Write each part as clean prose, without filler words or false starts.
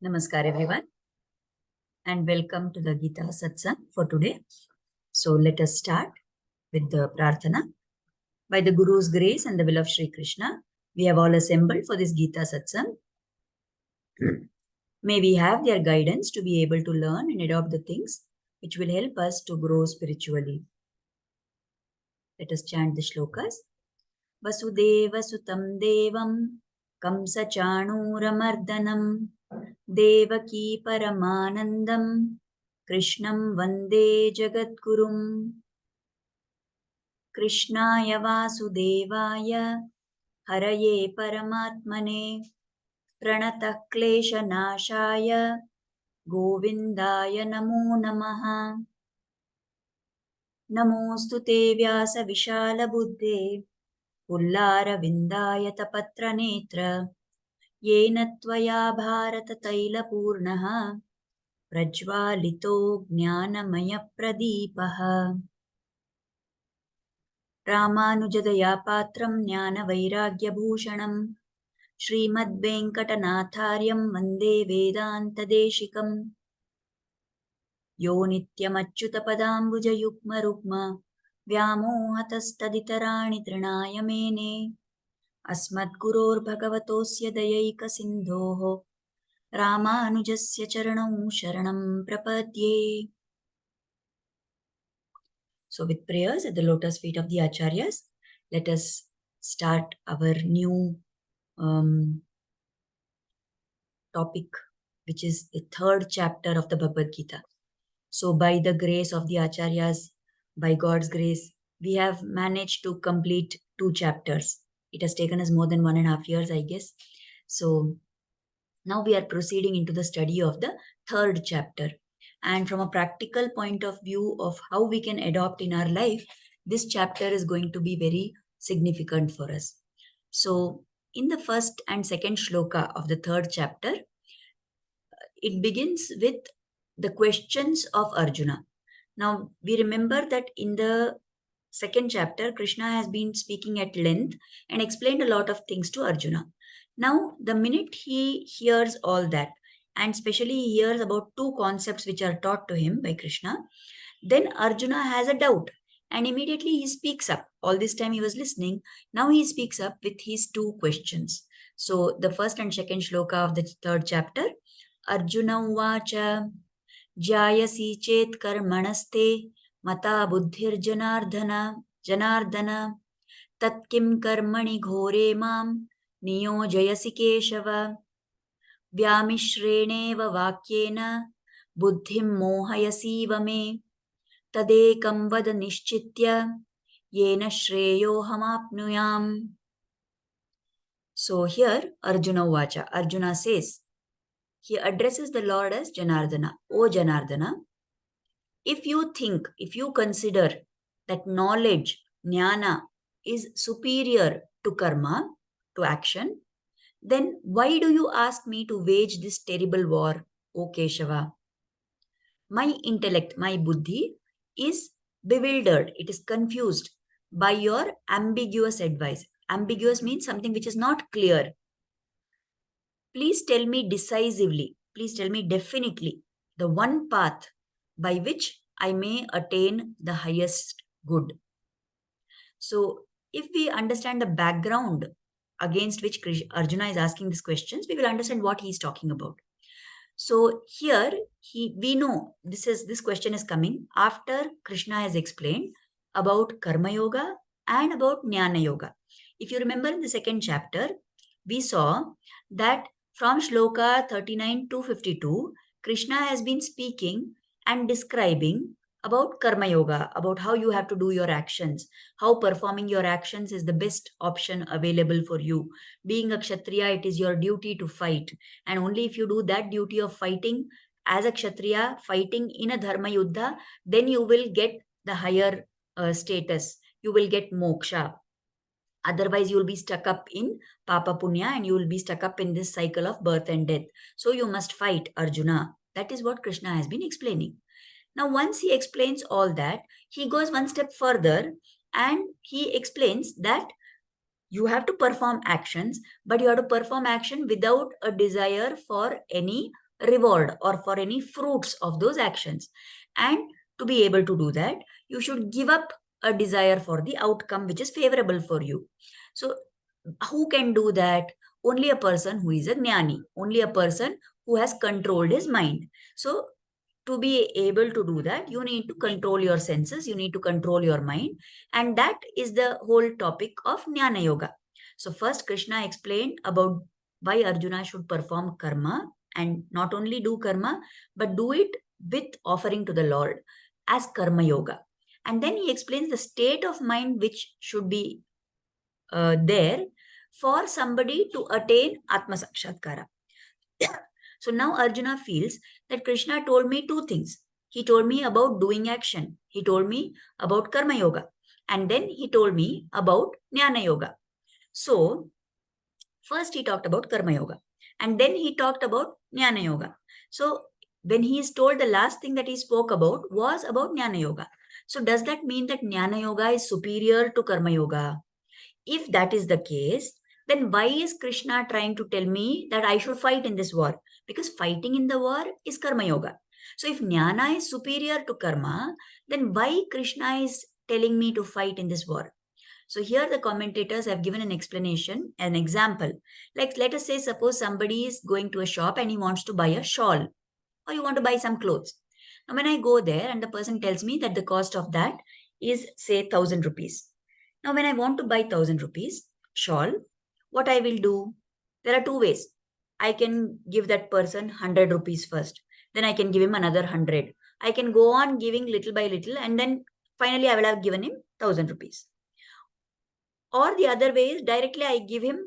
Namaskar everyone and welcome to the Geeta Satsang for today. So let us start with the Prarthana. By the Guru's grace and the will of Shri Krishna, we have all assembled for this Geeta Satsang. May we have their guidance to be able to learn and adopt the things which will help us to grow spiritually. Let us chant the Shlokas. Vasudeva Sutam Devam Kamsa Chanuramardanam Devaki Paramanandam Krishnam Vande Jagadgurum Krishnaya Vasudevaya Haraye Paramatmane Pranatah Klesha Nashaya Govindaya Namo Namaha Namostu Te Vyasa Vishala Buddhe Pullara Vindaya Tapatra Netra Yena Tvaya Bharata Taila Purnaha Prajvalito Jnanamaya Pradipaha Ramanujadaya Patram Jnana Vairagya Bhushanam Srimad Venkatanathaaryam Vande Vedanta Deshikam Yo Nityam Achyuta Padambuja Yukma Rukma Vyamohatastaditarani Trinaya Mene Asmadguror Bhagavatosya Dayaika Sindhoho Ramanujasya Charanam Sharanam Prapadye. So with prayers at the lotus feet of the Acharyas, let us start our new topic, which is the third chapter of the Bhagavad Gita. So by the grace of the Acharyas, by God's grace, we have managed to complete 2 chapters. It has taken us more than 1.5 years, I guess. So now we are proceeding into the study of the third chapter. And from a practical point of view of how we can adopt in our life, this chapter is going to be very significant for us. So in the first and second shloka of the third chapter, it begins with the questions of Arjuna. Now, we remember that in the second chapter, Krishna has been speaking at length and explained a lot of things to Arjuna. Now, the minute he hears all that, and especially he hears about 2 concepts which are taught to him by Krishna, then Arjuna has a doubt and immediately he speaks up. All this time he was listening. Now he speaks up with his 2 questions. So, the first and second shloka of the third chapter, Arjuna uvacha Jayasi chet karmanaste mata buddhir janardana tatkim karmani ghore mam niyojayasi keshava vyamishreneva vakyena buddhim mohayasiva me tadekam vad nishchitya yena shreyo hamapnuyam. So here Arjuna uvacha, Arjuna says, he addresses the Lord as Janardana. O Janardana, if you consider that knowledge, jnana, is superior to karma, to action, then why do you ask me to wage this terrible war, O Keshava? My intellect, my buddhi, is bewildered, it is confused by your ambiguous advice. Ambiguous means something which is not clear. Please tell me decisively, please tell me definitely the one path by which I may attain the highest good. So, if we understand the background against which Arjuna is asking these questions, we will understand what he is talking about. So, here we know this question is coming after Krishna has explained about karmayoga and about jnanayoga. If you remember in the second chapter, we saw that from shloka 39 to 52, Krishna has been speaking and describing about karmayoga, about how you have to do your actions, how performing your actions is the best option available for you. Being a kshatriya, it is your duty to fight. And only if you do that duty of fighting as a kshatriya, fighting in a dharma yuddha, then you will get the higher status. You will get moksha. Otherwise, you will be stuck up in Papa Punya and you will be stuck up in this cycle of birth and death. So you must fight, Arjuna. That is what Krishna has been explaining. Now, once he explains all that, he goes one step further and he explains that you have to perform actions, but you have to perform action without a desire for any reward or for any fruits of those actions. And to be able to do that, you should give up a desire for the outcome which is favorable for you. So, who can do that? Only a person who is a jnani, only a person who has controlled his mind. So, to be able to do that, you need to control your senses, you need to control your mind, and that is the whole topic of jnana yoga. So, first, Krishna explained about why Arjuna should perform karma and not only do karma, but do it with offering to the Lord as karma yoga. And then he explains the state of mind which should be there for somebody to attain atmasakshatkara. So now Arjuna feels that Krishna told me two things. He told me about doing action. He told me about karma yoga. And then he told me about jnana yoga. So first he talked about karma yoga. And then he talked about jnana yoga. So when he is told, the last thing that he spoke about was about jnana yoga. So does that mean that jnana yoga is superior to karma yoga? If that is the case, then why is Krishna trying to tell me that I should fight in this war? Because fighting in the war is karma yoga. So if jnana is superior to karma, then why Krishna is telling me to fight in this war? So here the commentators have given an explanation, an example. Like let us say, suppose somebody is going to a shop and he wants to buy a shawl or you want to buy some clothes. Now when I go there and the person tells me that the cost of that is say 1000 rupees. Now when I want to buy 1000 rupees shawl, what I will do? There are two ways. I can give that person 100 rupees first. Then I can give him another 100. I can go on giving little by little and then finally I will have given him 1000 rupees. Or the other way is directly I give him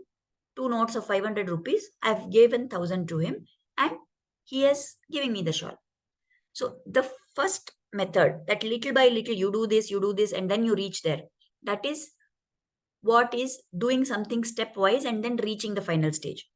two notes of 500 rupees. I've given 1000 to him and he is giving me the shawl. So the first method, that little by little you do this, and then you reach there. That is what is doing something stepwise and then reaching the final stage.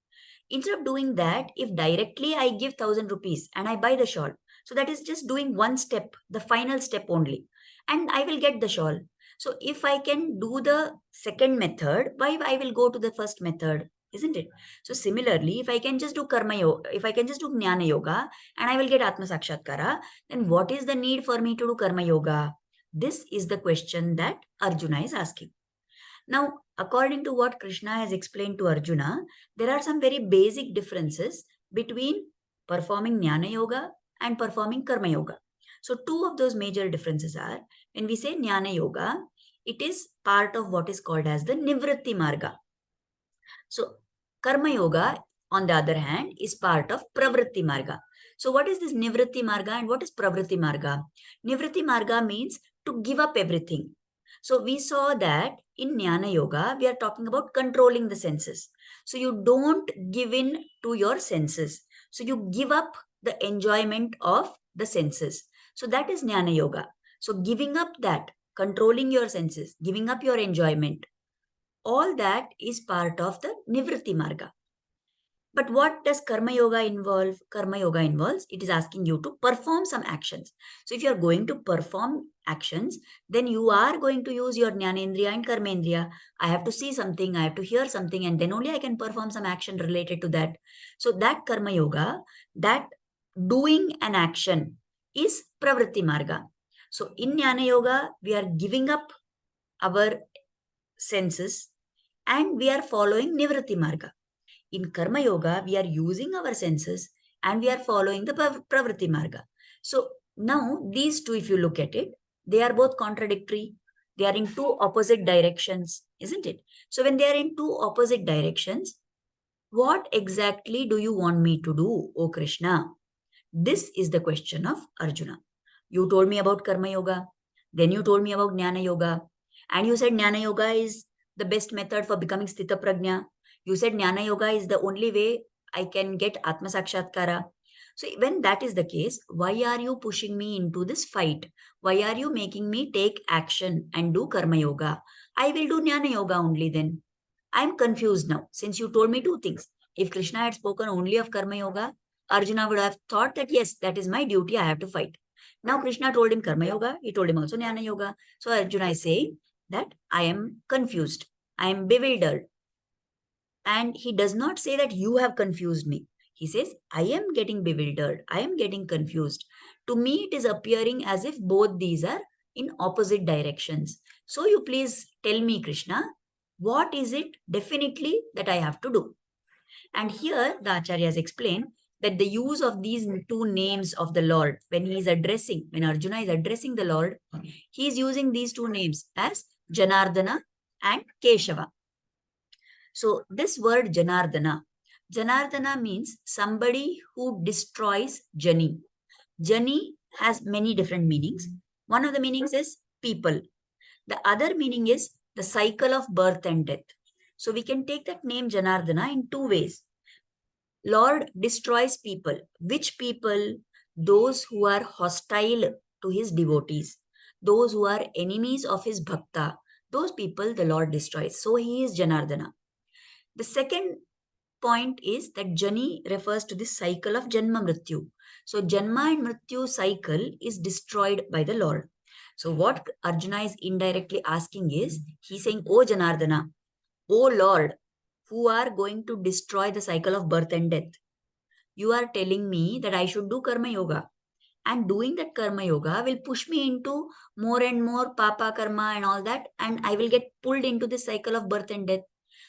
Instead of doing that, if directly I give 1000 rupees and I buy the shawl, so that is just doing one step, the final step only, and I will get the shawl. So if I can do the second method, why I will go to the first method, isn't it? So similarly, if I can just do karma yoga, if I can just do jnana yoga and I will get atmasakshatkara, then what is the need for me to do karma yoga? This is the question that Arjuna is asking. Now, according to what Krishna has explained to Arjuna, there are some very basic differences between performing jnana yoga and performing karma yoga. So, two of those major differences are, when we say jnana yoga, it is part of what is called as the nivritti marga. So, karma yoga, on the other hand, is part of pravritti marga. So, what is this nivritti marga and what is pravritti marga? Nivritti marga means to give up everything. So, we saw that in jnana yoga, we are talking about controlling the senses. So, you don't give in to your senses. So, you give up the enjoyment of the senses. So, that is jnana yoga. So, giving up that, controlling your senses, giving up your enjoyment, all that is part of the nivritti marga. But what does karma yoga involve? Karma yoga involves, it is asking you to perform some actions. So if you are going to perform actions, then you are going to use your jnanendriya and karmendriya. I have to see something, I have to hear something, and then only I can perform some action related to that. So that karma yoga, that doing an action is pravritti marga. So in jnana yoga, we are giving up our senses and we are following nivritti marga. In karma yoga, we are using our senses and we are following the pravritti marga. So now these two, if you look at it, they are both contradictory. They are in two opposite directions, isn't it? So when they are in two opposite directions, what exactly do you want me to do, O Krishna? This is the question of Arjuna. You told me about karma yoga, then you told me about jnana yoga, and you said jnana yoga is the best method for becoming sthita prajna. You said jnana yoga is the only way I can get atmasakshatkara. So when that is the case, why are you pushing me into this fight? Why are you making me take action and do karma yoga? I will do jnana yoga only then. I am confused now since you told me two things. If Krishna had spoken only of karma yoga, Arjuna would have thought that yes, that is my duty, I have to fight. Now Krishna told him karma yoga, he told him also jnana yoga. So Arjuna is saying that I am confused, I am bewildered. And he does not say that you have confused me. He says, I am getting bewildered. I am getting confused. To me, it is appearing as if both these are in opposite directions. So you please tell me, Krishna, what is it definitely that I have to do? And here the Acharyas explain that the use of these two names of the Lord, when Arjuna is addressing the Lord, he is using these two names as Janardana and Keshava. So this word Janardana means somebody who destroys Jani. Jani has many different meanings. One of the meanings is people. The other meaning is the cycle of birth and death. So we can take that name Janardana in two ways. Lord destroys people. Which people? Those who are hostile to his devotees, those who are enemies of his bhakta. Those people the Lord destroys. So he is Janardana. The second point is that Jani refers to the cycle of Janma Mrityu. So Janma and Mrityu cycle is destroyed by the Lord. So what Arjuna is indirectly asking is, he's saying, O Janardana, O Lord, who are going to destroy the cycle of birth and death. You are telling me that I should do karma yoga. And doing that karma yoga will push me into more and more papa karma and all that. And I will get pulled into the cycle of birth and death.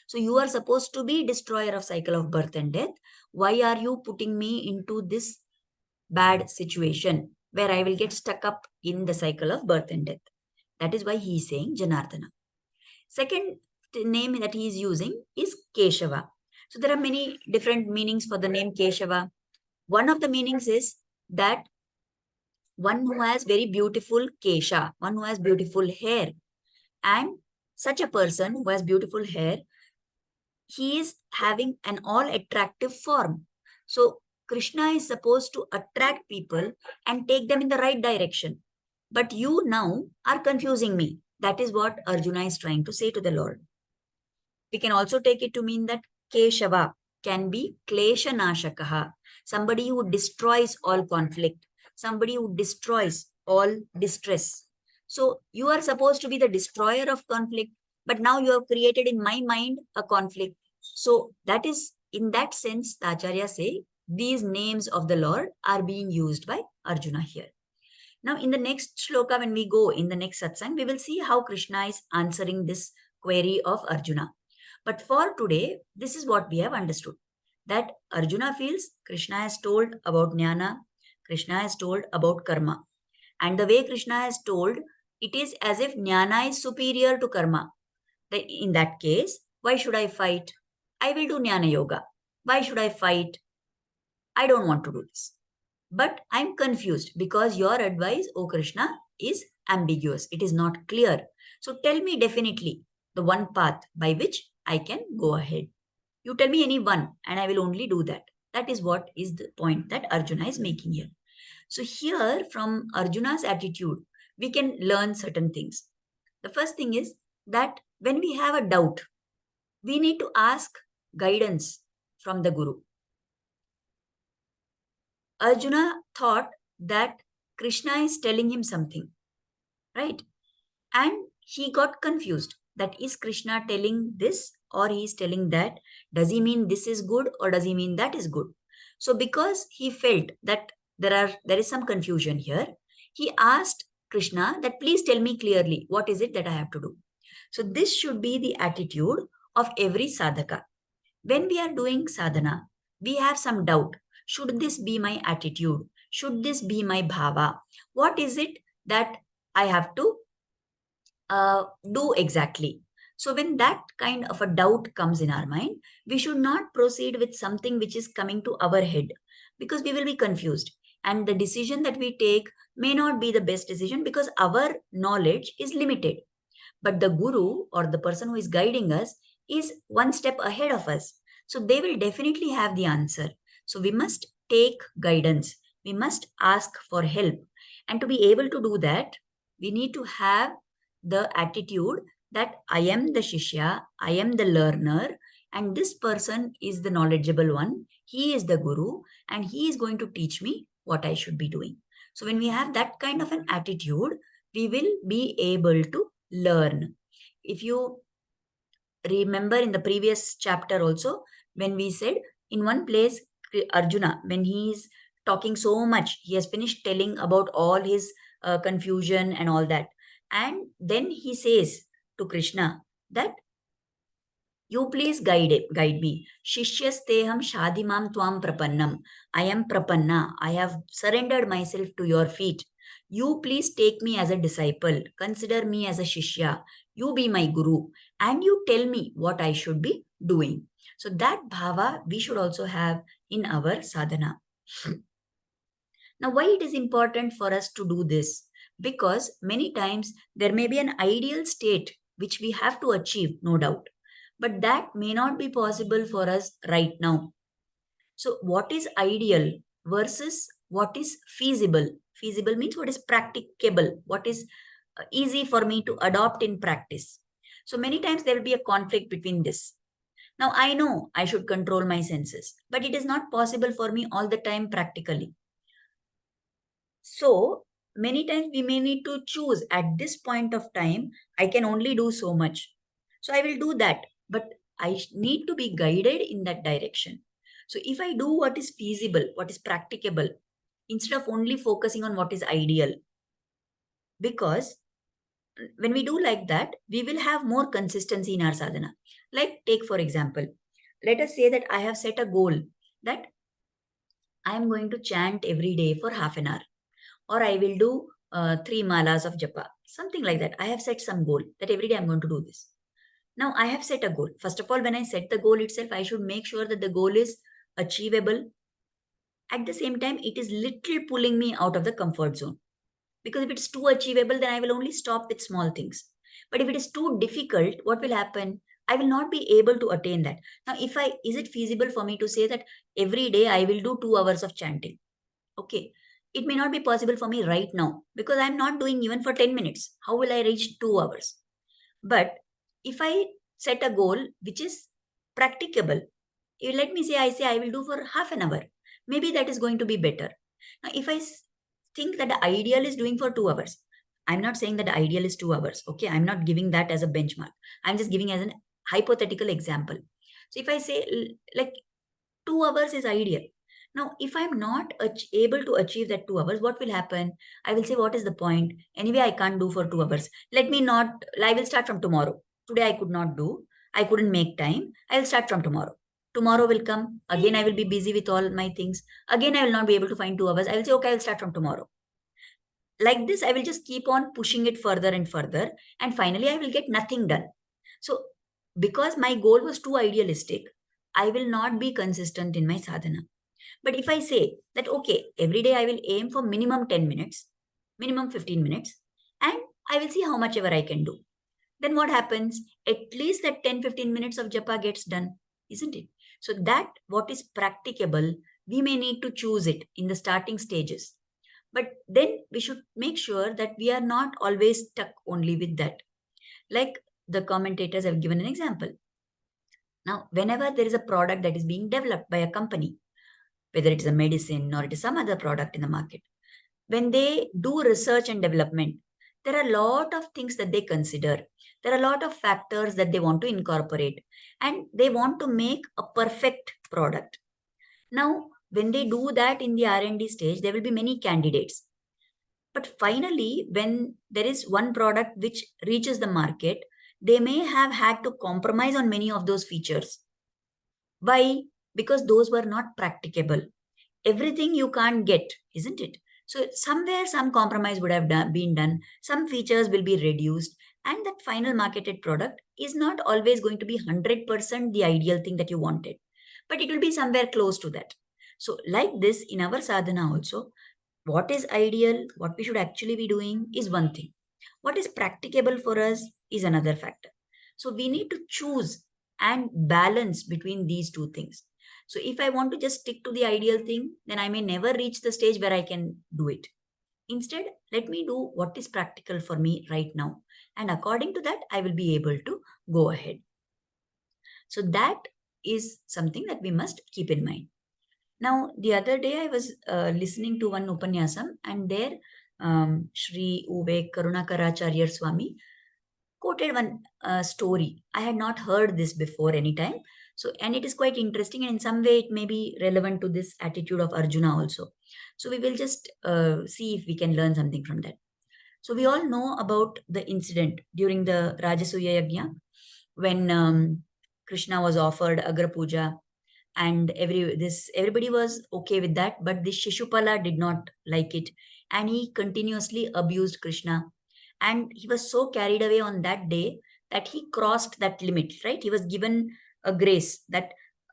So you are supposed to be destroyer of cycle of birth and death. Why are you putting me into this bad situation where I will get stuck up in the cycle of birth and death? That is why he is saying Janardana. Second name that he is using is Keshava. So there are many different meanings for the name Keshava. One of the meanings is that one who has very beautiful kesha, one who has beautiful hair. And such a person who has beautiful hair, he is having an all attractive form. So Krishna is supposed to attract people and take them in the right direction. But you now are confusing me. That is what Arjuna is trying to say to the Lord. We can also take it to mean that Keshava can be Klesha Nashakaha, somebody who destroys all conflict, somebody who destroys all distress. So you are supposed to be the destroyer of conflict, but now you have created in my mind a conflict. So that is, in that sense, the Acharya say, these names of the Lord are being used by Arjuna here. Now, in the next shloka, when we go in the next satsang, we will see how Krishna is answering this query of Arjuna. But for today, this is what we have understood. That Arjuna feels Krishna has told about jnana, Krishna has told about karma. And the way Krishna has told, it is as if jnana is superior to karma. In that case, why should I fight? I will do jnanayoga. Why should I fight? I don't want to do this. But I'm confused because your advice, O Krishna, is ambiguous. It is not clear. So tell me definitely the one path by which I can go ahead. You tell me any one and I will only do that. That is what is the point that Arjuna is making here. So here from Arjuna's attitude, we can learn certain things. The first thing is that when we have a doubt, we need to ask guidance from the Guru. Arjuna thought that Krishna is telling him something, right? And he got confused that is Krishna telling this or he is telling that? Does he mean this is good or does he mean that is good? So because he felt that there is some confusion here, he asked Krishna that please tell me clearly what is it that I have to do. So this should be the attitude of every sadhaka. When we are doing sadhana, we have some doubt. Should this be my attitude? Should this be my bhava? What is it that I have to do exactly? So when that kind of a doubt comes in our mind, we should not proceed with something which is coming to our head because we will be confused. And the decision that we take may not be the best decision because our knowledge is limited. But the guru or the person who is guiding us is one step ahead of us. So they will definitely have the answer. So we must take guidance. We must ask for help. And to be able to do that, we need to have the attitude that I am the Shishya, I am the learner, and this person is the knowledgeable one. He is the guru, and he is going to teach me what I should be doing. So when we have that kind of an attitude, we will be able to learn. If you remember in the previous chapter also, when we said in one place, Arjuna, when he is talking so much, he has finished telling about all his confusion and all that. And then he says to Krishna that you please guide me. Shishyasteham shadhimam tvam prapannam. I am prapanna. I have surrendered myself to your feet. You please take me as a disciple. Consider me as a shishya. You be my guru. And you tell me what I should be doing. So that bhava we should also have in our sadhana. Now, why it is important for us to do this? Because many times there may be an ideal state which we have to achieve, no doubt, but that may not be possible for us right now. So, what is ideal versus what is feasible? Feasible means what is practicable, what is easy for me to adopt in practice. So, many times there will be a conflict between this. Now, I know I should control my senses, but it is not possible for me all the time practically. So many times we may need to choose at this point of time, I can only do so much. So I will do that, but need to be guided in that direction. So if I do what is feasible, what is practicable, instead of only focusing on what is ideal, because when we do like that, we will have more consistency in our sadhana. Like, take for example, let us say that I have set a goal that I am going to chant every day for half an hour, or I will do 3 malas of japa, something like that. I have set some goal that every day I'm going to do this. Now I have set a goal. First of all, when I set the goal itself, I should make sure that the goal is achievable. At the same time, it is little pulling me out of the comfort zone. Because if it's too achievable, then I will only stop with small things. But if it is too difficult, what will happen? I will not be able to attain that. Now, is it feasible for me to say that every day I will do 2 hours of chanting? Okay, it may not be possible for me right now because I'm not doing even for 10 minutes. How will I reach 2 hours? But if I set a goal which is practicable, let me say I will do for half an hour. Maybe that is going to be better. Now, if think that the ideal is doing for 2 hours, I'm not saying that the ideal is 2 hours. Okay, I'm not giving that as a benchmark. I'm just giving as an hypothetical example. So if I say like 2 hours is ideal. Now, if I'm not able to achieve that 2 hours, what will happen? I will say, what is the point? Anyway, I can't do for 2 hours. Let me not, I will start from tomorrow. Today I could not do. I couldn't make time. I will start from tomorrow. Tomorrow will come. Again, I will be busy with all my things. Again, I will not be able to find 2 hours. I will say, okay, I will start from tomorrow. Like this, I will just keep on pushing it further and further. And finally, I will get nothing done. So, because my goal was too idealistic, I will not be consistent in my sadhana. But if I say that, okay, every day I will aim for minimum 10 minutes, minimum 15 minutes, and I will see how much ever I can do, then what happens? At least that 10-15 minutes of japa gets done, isn't it? So that what is practicable, we may need to choose it in the starting stages. But then we should make sure that we are not always stuck only with that. Like the commentators have given an example. Now, whenever there is a product that is being developed by a company, whether it is a medicine or it is some other product in the market, when they do research and development, there are a lot of things that they consider. There are a lot of factors that they want to incorporate, and they want to make a perfect product. Now, when they do that in the R&D stage, there will be many candidates. But finally, when there is one product which reaches the market, they may have had to compromise on many of those features. Why? Because those were not practicable. Everything you can't get, isn't it? So somewhere some compromise would have been done. Some features will be reduced, and that final marketed product is not always going to be 100% the ideal thing that you wanted, but it will be somewhere close to that. So like this in our sadhana also, what is ideal, what we should actually be doing is one thing. What is practicable for us is another factor. So we need to choose and balance between these two things. So if I want to just stick to the ideal thing, then I may never reach the stage where I can do it. Instead, let me do what is practical for me right now. And according to that, I will be able to go ahead. So that is something that we must keep in mind. Now, the other day I was listening to one Upanyasam, and there Shri Uve Karunakaracharya Swami quoted one story. I had not heard this before any time. So, and it is quite interesting, and in some way it may be relevant to this attitude of Arjuna also. So, we will just see if we can learn something from that. So, we all know about the incident during the Rajasuya Yajna when Krishna was offered Agra Puja, and everybody was okay with that, but this Shishupala did not like it, and he continuously abused Krishna, and he was so carried away on that day that he crossed that limit, right? He was given a grace that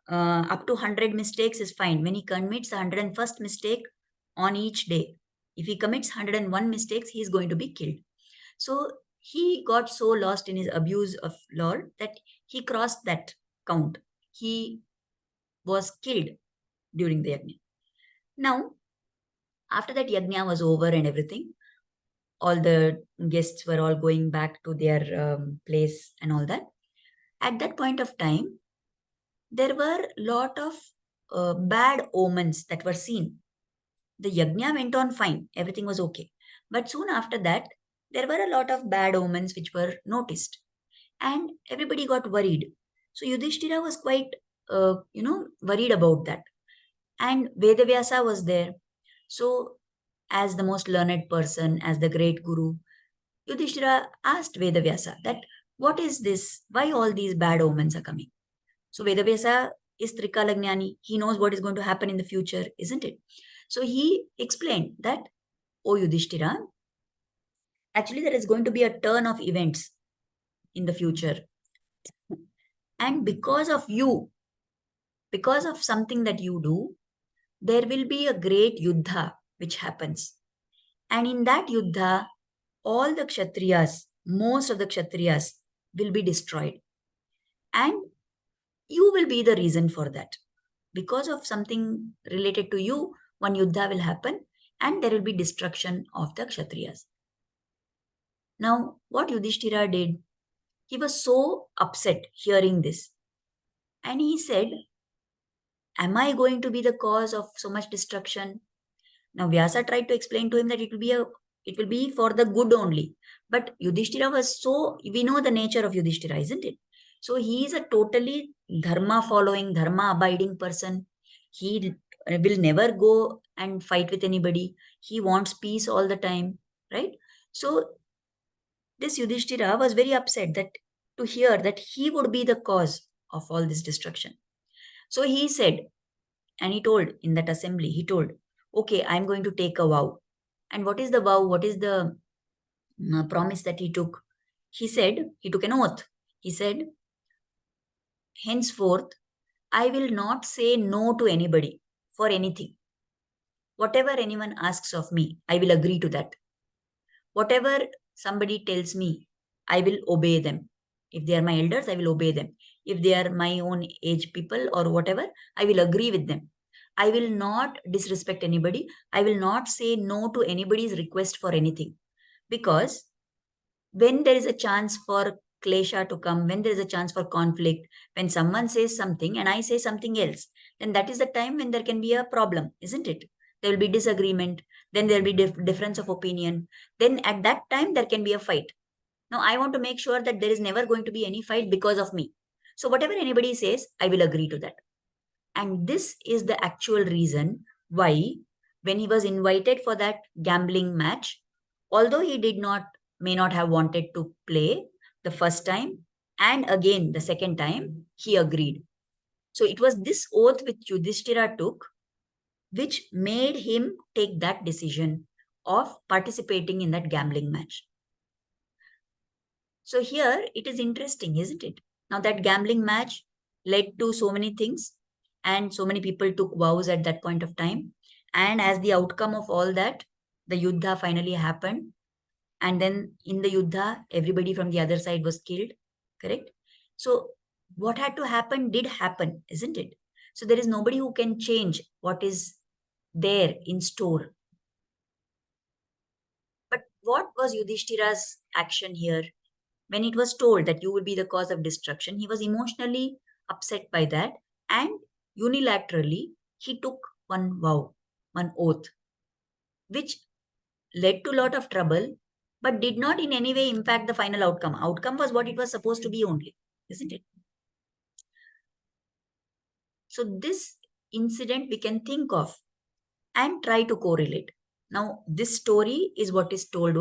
up to 100 mistakes is fine. When he commits the 101st mistake on each day, if he commits 101 mistakes, he is going to be killed. So he got so lost in his abuse of Lord that he crossed that count. He was killed during the yajna. Now, after that yajna was over and everything, all the guests were all going back to their place and all that. At that point of time, there were lot of bad omens that were seen. The yajna went on fine, everything was okay. But soon after that, there were a lot of bad omens which were noticed, and everybody got worried. So Yudhishthira was quite, worried about that. And Vedavyasa was there. So, as the most learned person, as the great guru, Yudhishthira asked Vedavyasa that, what is this? Why all these bad omens are coming? So, Vedavyasa is Trikalagnani. He knows what is going to happen in the future, isn't it? So, he explained that, O Yudhishthira, actually there is going to be a turn of events in the future. And because of you, because of something that you do, there will be a great yuddha which happens. And in that yuddha, all the kshatriyas, most of the kshatriyas will be destroyed. And you will be the reason for that. Because of something related to you, one yuddha will happen and there will be destruction of the kshatriyas. Now, what Yudhishthira did, he was so upset hearing this. And he said, am I going to be the cause of so much destruction? Now Vyasa tried to explain to him that it will be for the good only. But Yudhishthira was so, we know the nature of Yudhishthira, isn't it? So he is a totally dharma following, dharma abiding person. He will never go and fight with anybody. He wants peace all the time, right? So this Yudhishthira was very upset that to hear that he would be the cause of all this destruction. So he said, and he told in that assembly, he told, okay, I'm going to take a vow. And what is the vow? What is the promise that he took? He said, he took an oath. He said, henceforth, I will not say no to anybody for anything. Whatever anyone asks of me, I will agree to that. Whatever somebody tells me, I will obey them. If they are my elders, I will obey them. If they are my own age people or whatever, I will agree with them. I will not disrespect anybody. I will not say no to anybody's request for anything. Because when there is a chance for klesha to come, when there is a chance for conflict, when someone says something and I say something else, then that is the time when there can be a problem, isn't it? There will be disagreement, then there will be difference of opinion. Then at that time, there can be a fight. Now, I want to make sure that there is never going to be any fight because of me. So whatever anybody says, I will agree to that. And this is the actual reason why, when he was invited for that gambling match, although he may not have wanted to play the first time, and again the second time, he agreed. So it was this oath which Yudhishthira took, which made him take that decision of participating in that gambling match. So here it is interesting, isn't it? Now that gambling match led to so many things, and so many people took vows at that point of time. And as the outcome of all that, the yuddha finally happened. And then in the yuddha, everybody from the other side was killed, correct? So what had to happen did happen, isn't it? So there is nobody who can change what is there in store. But what was Yudhishthira's action here? When it was told that you will be the cause of destruction, he was emotionally upset by that, and unilaterally he took one vow, one oath, which led to a lot of trouble, but did not in any way impact the final outcome. Outcome was what it was supposed to be only, isn't it? So this incident we can think of and try to correlate. Now, this story is what was told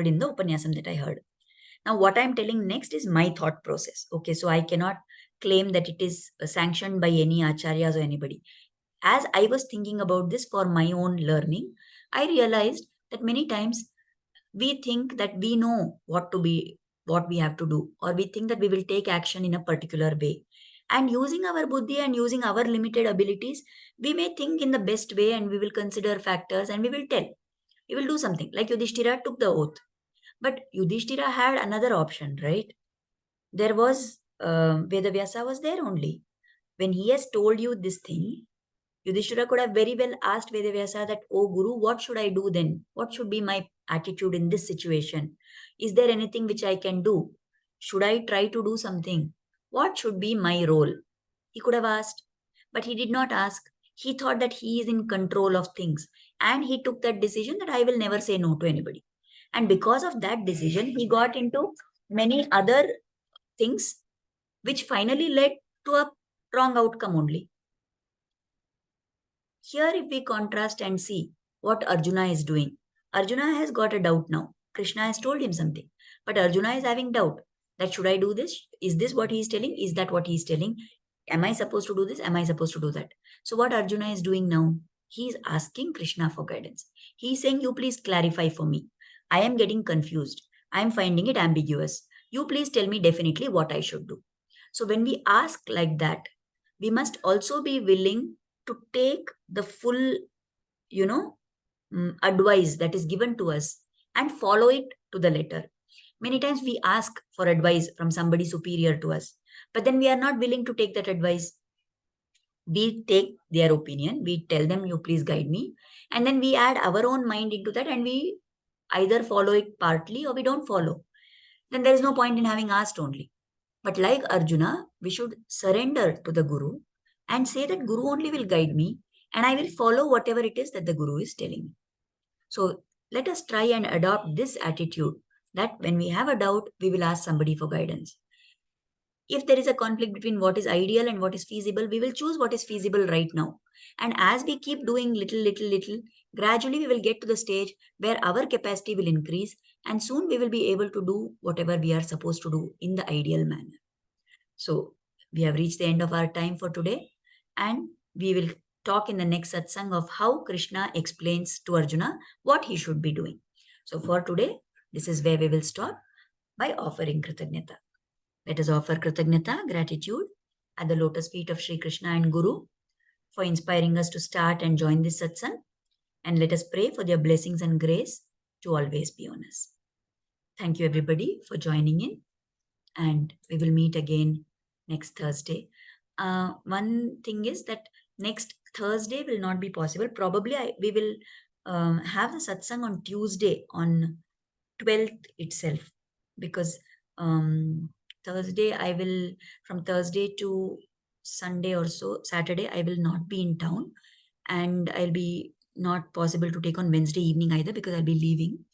in the Upanyasam that I heard. Now, what I'm telling next is my thought process. Okay, so I cannot claim that it is sanctioned by any acharyas or anybody. As I was thinking about this for my own learning, I realized that many times we think that we know what we have to do, or we think that we will take action in a particular way. And using our buddhi and using our limited abilities, we may think in the best way and we will consider factors and we will tell. We will do something. Like Yudhishthira took the oath. But Yudhishthira had another option, right? There was Vedavyasa was there only. When he has told you this thing, Yudhishthira could have very well asked Vedavyasa that, "Oh Guru, what should I do then? What should be my attitude in this situation? Is there anything which I can do? Should I try to do something? What should be my role?" He could have asked, but he did not ask. He thought that he is in control of things, and he took that decision that I will never say no to anybody. And because of that decision, he got into many other things which finally led to a wrong outcome only. Here, if we contrast and see what Arjuna is doing, Arjuna has got a doubt now. Krishna has told him something, but Arjuna is having doubt that should I do this? Is this what he is telling? Is that what he is telling? Am I supposed to do this? Am I supposed to do that? So, what Arjuna is doing now, he is asking Krishna for guidance. He is saying, "You please clarify for me. I am getting confused. I am finding it ambiguous. You please tell me definitely what I should do." So, when we ask like that, we must also be willing to take the full, you know, advice that is given to us and follow it to the letter. Many times we ask for advice from somebody superior to us, but then we are not willing to take that advice. We take their opinion, we tell them, "You please guide me," and then we add our own mind into that and we either follow it partly or we don't follow. Then there is no point in having asked only. But like Arjuna, we should surrender to the Guru and say that Guru only will guide me and I will follow whatever it is that the Guru is telling me. So let us try and adopt this attitude that when we have a doubt, we will ask somebody for guidance. If there is a conflict between what is ideal and what is feasible, we will choose what is feasible right now. And as we keep doing little, gradually we will get to the stage where our capacity will increase and soon we will be able to do whatever we are supposed to do in the ideal manner. So we have reached the end of our time for today, and we will talk in the next satsang of how Krishna explains to Arjuna what he should be doing. So for today, this is where we will stop by offering Kritagnyata. Let us offer Kritagnyata, gratitude, at the lotus feet of Sri Krishna and Guru for inspiring us to start and join this satsang. And let us pray for their blessings and grace to always be on us. Thank you everybody for joining in, and we will meet again next Thursday. One thing is that next Thursday will not be possible. Probably we will have the satsang on Tuesday, on 12th itself, because Thursday I will, from Thursday to Sunday or so, Saturday, I will not be in town, and I'll be not possible to take on Wednesday evening either because I'll be leaving.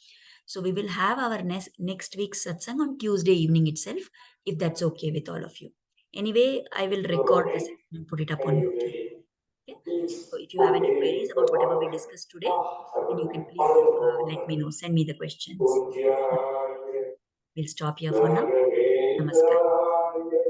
So we will have our next week's satsang on Tuesday evening itself, if that's okay with all of you. Anyway, I will record this and put it up on YouTube. Okay? So if you have any queries about whatever we discussed today, then you can please let me know. Send me the questions. We'll stop here for now. Namaskar.